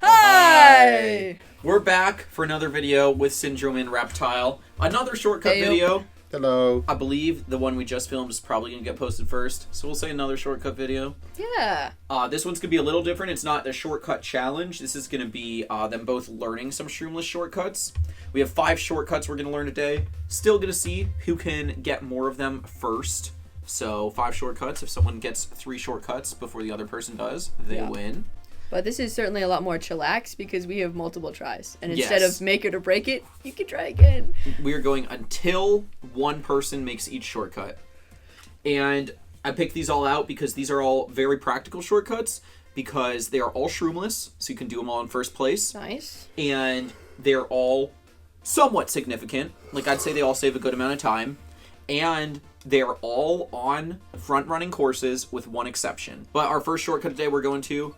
Hi! We're back for another video with Syndrome and Reptile. Another shortcut video. Hello. I believe the one we just filmed is probably going to get posted first, so we'll say another shortcut video. Yeah. This one's going to be a little different. It's not a shortcut challenge. This is going to be them both learning some shroomless shortcuts. We have 5 shortcuts we're going to learn today. Still going to see who can get more of them first. So 5 shortcuts. If someone gets 3 shortcuts before the other person does, they win. But this is certainly a lot more chillax because we have multiple tries. And instead of make it or break it, you can try again. We are going until one person makes each shortcut. And I picked these all out because these are all very practical shortcuts because they are all shroomless, so you can do them all in first place. Nice. And they're all somewhat significant. Like, I'd say they all save a good amount of time. And they're all on front-running courses with one exception. But our first shortcut today we're going to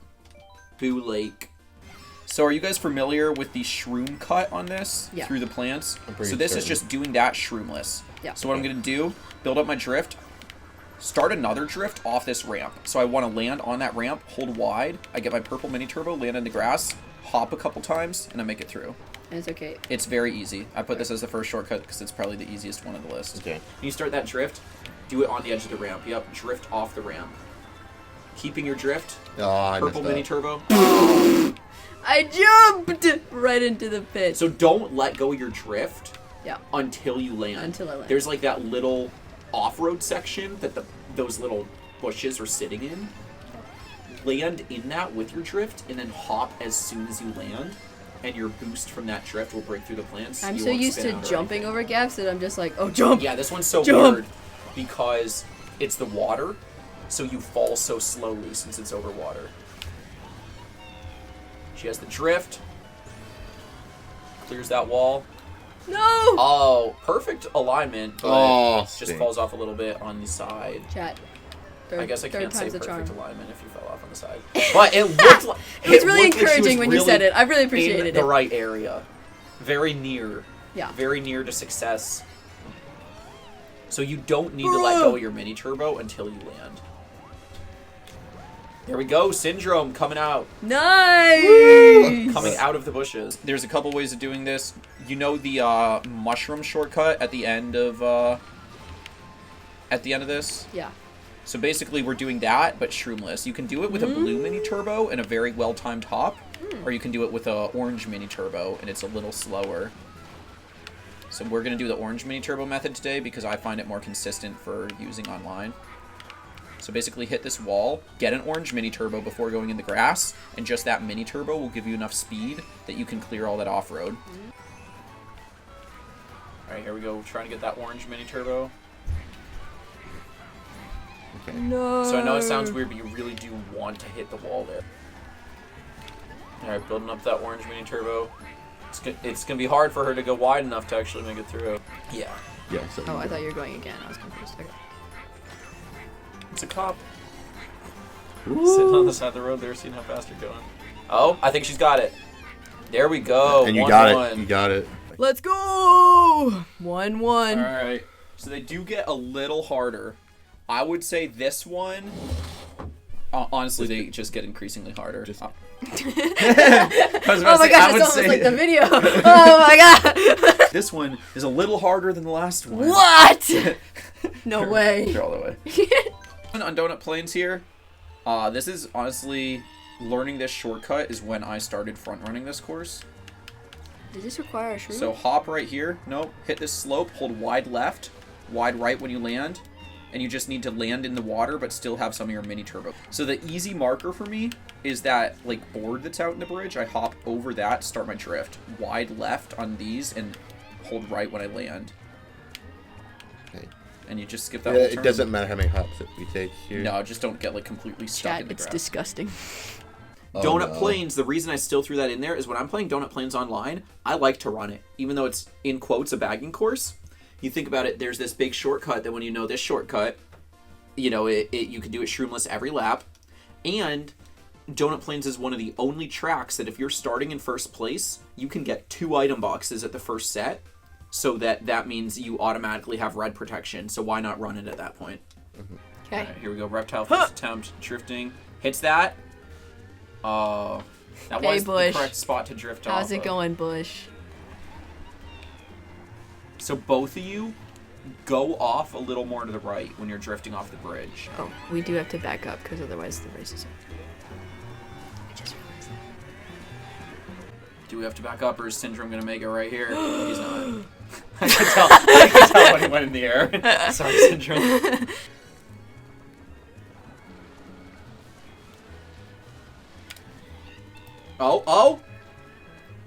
Boo Lake. So are you guys familiar with the shroom cut on this? Yeah. Through the plants? So this is just doing that shroomless. Yeah. So what I'm going to do, build up my drift, start another drift off this ramp. So I want to land on that ramp, hold wide, I get my purple mini turbo, land in the grass, hop a couple times, and I make it through. And it's okay. It's very easy. I put this as the first shortcut because it's probably the easiest one on the list. Okay. You start that drift, do it on the edge of the ramp. Yep, drift off the ramp. Keeping your drift. I Purple mini turbo. I jumped right into the pit. So don't let go of your drift until you land. Until I land. There's like that little off-road section that those little bushes are sitting in. Land in that with your drift and then hop as soon as you land. And your boost from that drift will break through the plants. I'm so used to jumping over gaps that I'm just like, oh, jump! Yeah, this one's so Jump. weird because it's the water, so you fall so slowly since it's over water. She has the drift. Clears that wall. No! Oh, perfect alignment, but just stink. falls off a little bit on the side. Chat. I guess I can't say time's the perfect charm. alignment if you fell off on the side. But it looked like... It was really looked like she encouraging when you said it. I really appreciated in it. the right area. Very near. Yeah. Very near to success. So you don't need to let go of your mini turbo until you land. There we go, Syndrome coming out. Nice! Coming out of the bushes. There's a couple ways of doing this. You know the mushroom shortcut at the end of this? Yeah. So basically we're doing that, but shroomless. You can do it with a blue mini turbo and a very well-timed hop, or you can do it with a orange mini turbo and it's a little slower. So we're going to do the orange mini turbo method today because I find it more consistent for using online. So basically hit this wall, get an orange mini turbo before going in the grass, and just that mini turbo will give you enough speed that you can clear all that off-road. Alright, here we go. We're trying to get that orange mini turbo. Okay. No. So I know it sounds weird, but you really do want to hit the wall there. Alright, building up that orange mini turbo. It's gonna be hard for her to go wide enough to actually make it through. Yeah. Yeah. So Oh, I thought you were going again. I was confused. Okay. It's a cop. Sitting on the side of the road there, seeing how fast you're going. Oh, I think she's got it. There we go. And you 1-1. got it. You got it. Let's go! 1-1. Alright. So they do get a little harder. I would say this one... honestly, they just get increasingly harder. Oh my gosh, it's almost like the video. Oh my god. This one is a little harder than the last one. What? No way. They're all the way. On Donut Plains here, this is honestly, learning this shortcut is when I started front running this course. Does this require a shroom? So hop right here. Nope. Hit this slope. Hold wide left, wide right when you land. And you just need to land in the water, but still have some of your mini turbo. So the easy marker for me is that like board that's out in the bridge. I hop over that, start my drift. Wide left on these, and hold right when I land. Okay. And you just skip that whole turn. It doesn't matter how many hops that we take here. No, just don't get like completely stuck Chat, in the it's grass. disgusting. Donut Plains, the reason I still threw that in there is when I'm playing Donut Plains online, I like to run it. Even though it's, in quotes, a bagging course. You think about it, there's this big shortcut that when you know this shortcut, you know, you can do it shroomless every lap. And Donut Plains is one of the only tracks that if you're starting in first place, you can get 2 item boxes at the first set. So that means you automatically have red protection. So why not run it at that point? Okay. Right, here we go. Reptile first attempt. Drifting. Hits that. That Hey, was Bush. the correct spot to drift off. How's it going, Bush? So both of you go off a little more to the right when you're drifting off the bridge. Oh, we do have to back up because otherwise the race is over. I just realized that. Do we have to back up, or is Syndrome gonna make it right here? He's not. I could tell when he went in the air. Sorry, Syndrome. Oh!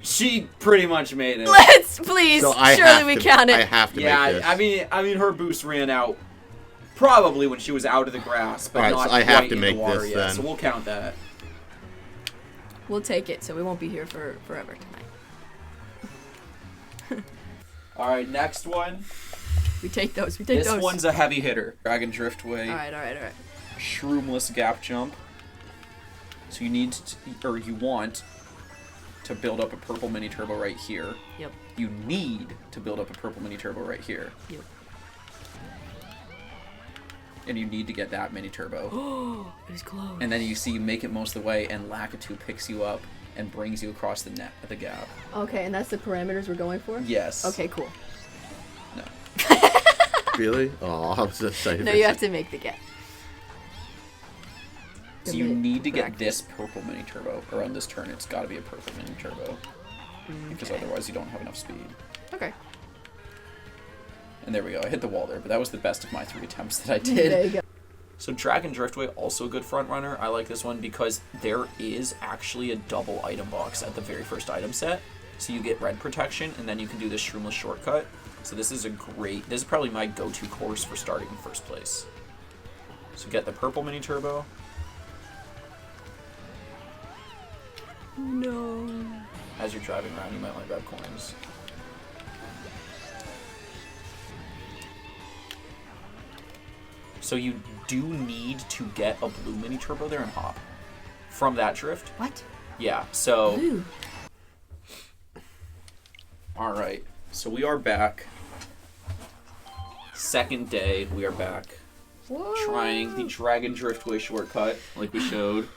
She pretty much made it. Let's please. So Surely we count it. I have to make this. I mean, her boost ran out probably when she was out of the grass, but Alright, not so I quite have to in make the water this yet. then. So we'll count that. We'll take it, so we won't be here for forever tonight. All right, next one. We take those. We take This those. one's a heavy hitter. Dragon Driftway. All right. Shroomless gap jump. So you need to, or you want to build up a purple mini turbo right here. Yep. You need to build up a purple mini turbo right here. Yep. And you need to get that mini turbo. Oh, it was close. And then you see you make it most of the way, and Lakitu picks you up and brings you across the gap. Okay, and that's the parameters we're going for? Yes. Okay, cool. No. Really? Oh, I was just saying. No, you have to make the gap. So you need to get this purple mini turbo, or on this turn it's got to be a purple mini turbo, because otherwise you don't have enough speed. Okay. And there we go. I hit the wall there, but that was the best of my 3 attempts that I did. There you go. So Dragon Driftway, also a good front runner. I like this one because there is actually a double item box at the very first item set. So you get red protection, and then you can do this shroomless shortcut. So this is this is probably my go-to course for starting in first place. So get the purple mini turbo. No. As you're driving around, you might want to grab coins. So you do need to get a blue mini turbo there and hop from that drift. What? Yeah, so... Blue. Alright, so we are back. Second day, we are back. Whoa. Trying the Dragon Driftway shortcut, like we showed.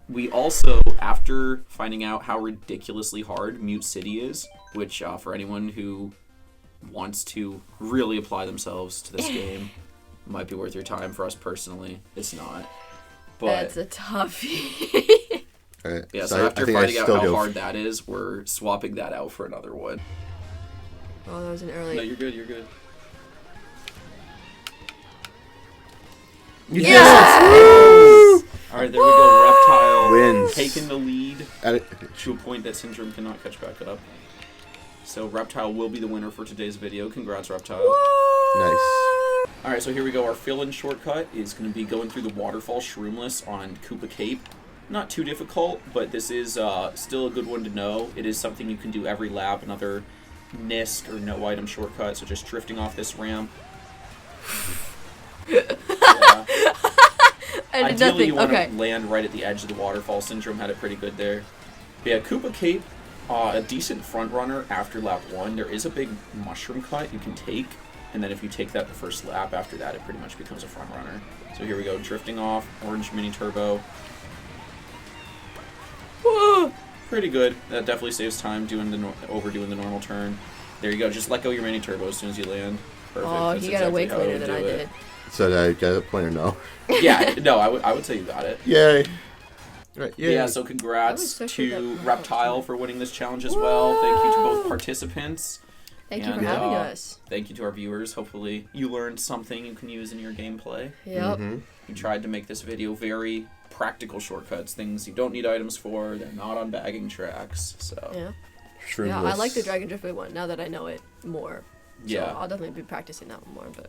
We also, after finding out how ridiculously hard Mute City is, which for anyone who wants to really apply themselves to this game, might be worth your time. For us personally, it's not. But That's a toughie. Right. yeah, so after finding out how hard that is, we're swapping that out for another one. Oh, that was an early. No, you're good, you're good. Yes! Alright, there we go. Reptile Wins. taking the lead At to a point that Syndrome cannot catch back up. So Reptile will be the winner for today's video. Congrats, Reptile. Nice. Alright, so here we go. Our fill-in shortcut is going to be going through the waterfall shroomless on Koopa Cape. Not too difficult, but this is still a good one to know. It is something you can do every lap, another NISC or no item shortcut, so just drifting off this ramp. Yeah. I did Ideally, nothing. you want Okay. to land right at the edge of the waterfall. Syndrome had it pretty good there. But yeah, Koopa Cape, a decent front runner after lap 1. There is a big mushroom cut you can take, and then if you take that the first lap, after that it pretty much becomes a front runner. So here we go, drifting off, orange mini turbo. Whoa! Pretty good. That definitely saves time doing overdoing the normal turn. There you go. Just let go your mini turbo as soon as you land. Perfect. Oh, That's he got it way exactly how cleaner than I do it. did. So did I get a point or no? Yeah, no, I would say you got it. Yay. Right, yay. Yeah, so congrats so sure to that- Reptile for winning this challenge as well. Thank you to both participants. Thank you for And, having us. Thank you to our viewers. Hopefully you learned something you can use in your gameplay. Yep. We tried to make this video very practical shortcuts, things you don't need items for. They're not on bagging tracks, so Yeah. Shroomless. Yeah, I like the Dragon Driftway one now that I know it more. So yeah. I'll definitely be practicing that one more. But